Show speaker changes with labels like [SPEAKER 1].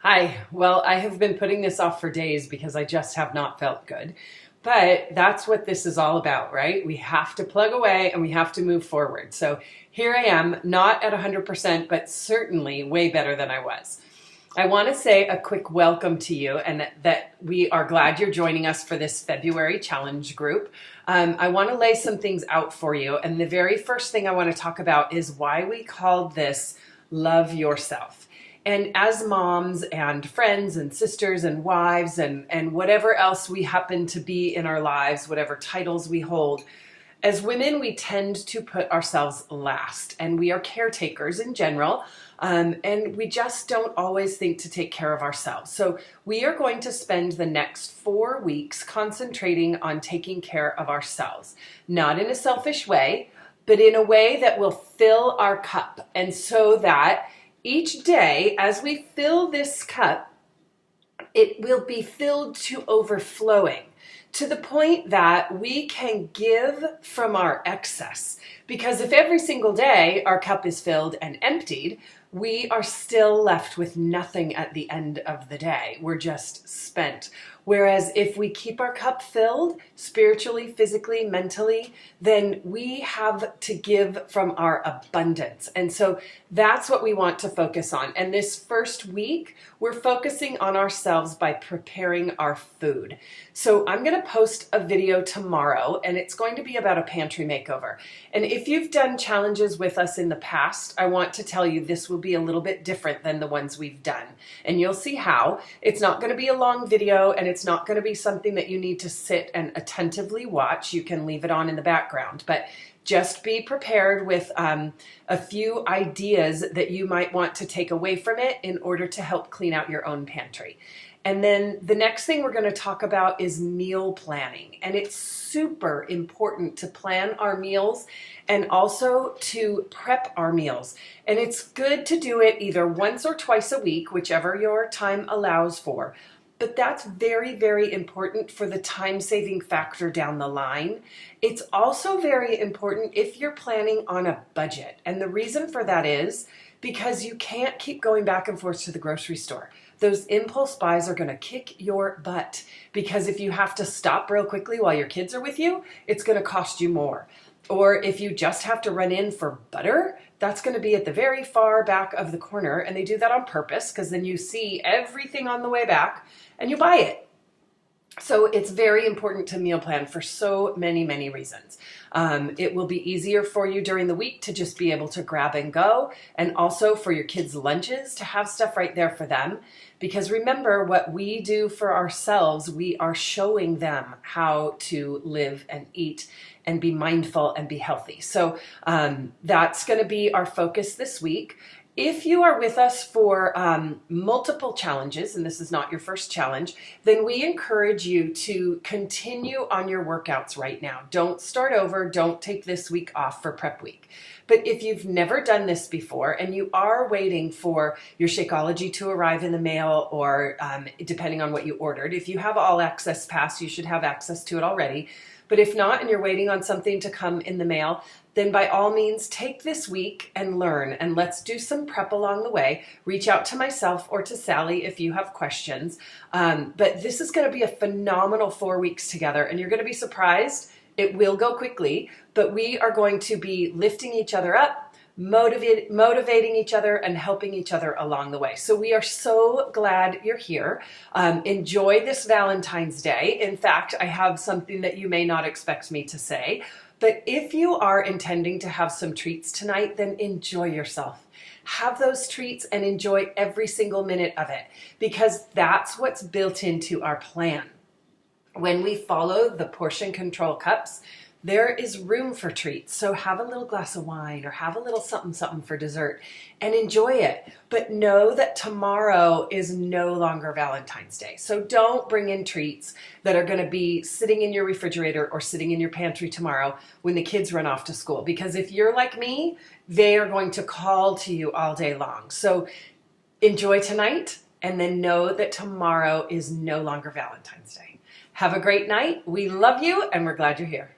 [SPEAKER 1] Hi. Well, I have been putting this off for days because I just have not felt good. But that's what this is all about, right? We have to plug away and we have to move forward. So here I am, not at 100%, but certainly way better than I was. I want to say a quick welcome to you and that we are glad you're joining us for this February challenge group. I want to lay some things out for you. And the very first thing I want to talk about is why we called this Love Yourself. And as moms and friends and sisters and wives and whatever else we happen to be in our lives, whatever titles we hold, as women, we tend to put ourselves last, and we are caretakers in general, and we just don't always think to take care of ourselves. So we are going to spend the next 4 weeks concentrating on taking care of ourselves, not in a selfish way, but in a way that will fill our cup. And so that each day, as we fill this cup, it will be filled to overflowing, to the point that we can give from our excess. Because if every single day our cup is filled and emptied, we are still left with nothing at the end of the day. We're just spent. Whereas if we keep our cup filled spiritually, physically, mentally, then we have to give from our abundance. And so that's what we want to focus on. And this first week, we're focusing on ourselves by preparing our food. So I'm going to post a video tomorrow, and it's going to be about a pantry makeover. And if you've done challenges with us in the past, I want to tell you this will be a little bit different than the ones we've done. And you'll see how. It's not going to be a long video, and it's not going to be something that you need to sit and attentively watch. You can leave it on in the background, but just be prepared with a few ideas that you might want to take away from it in order to help clean out your own pantry. And then the next thing we're going to talk about is meal planning. And it's super important to plan our meals and also to prep our meals. And it's good to do it either once or twice a week, whichever your time allows for. But that's very, very important for the time-saving factor down the line. It's also very important if you're planning on a budget. And the reason for that is because you can't keep going back and forth to the grocery store. Those impulse buys are going to kick your butt, because if you have to stop real quickly while your kids are with you, it's going to cost you more. Or if you just have to run in for butter, that's going to be at the very far back of the corner. And they do that on purpose because then you see everything on the way back and you buy it. So it's very important to meal plan for so many, many reasons. It will be easier for you during the week to just be able to grab and go, and also for your kids' lunches to have stuff right there for them. Because remember, what we do for ourselves, we are showing them how to live and eat and be mindful and be healthy. So that's going to be our focus this week. If you are with us for multiple challenges, and this is not your first challenge, then we encourage you to continue on your workouts right now. Don't start over. Don't take this week off for prep week. But if you've never done this before and you are waiting for your Shakeology to arrive in the mail, or depending on what you ordered, if you have All Access Pass, you should have access to it already. But if not, and you're waiting on something to come in the mail, then by all means, take this week and learn, and let's do some prep along the way. Reach out to myself or to Sally if you have questions. But this is going to be a phenomenal 4 weeks together, and you're going to be surprised. It will go quickly, but we are going to be lifting each other up, motivating each other, and helping each other along the way. So we are so glad you're here. Enjoy this Valentine's Day. In fact, I have something that you may not expect me to say, but if you are intending to have some treats tonight, then enjoy yourself. Have those treats and enjoy every single minute of it, because that's what's built into our plan. When we follow the portion control cups, there is room for treats. So have a little glass of wine or have a little something, something for dessert and enjoy it. But know that tomorrow is no longer Valentine's Day. So don't bring in treats that are going to be sitting in your refrigerator or sitting in your pantry tomorrow when the kids run off to school. Because if you're like me, they are going to call to you all day long. So enjoy tonight, and then know that tomorrow is no longer Valentine's Day. Have a great night. We love you, and we're glad you're here.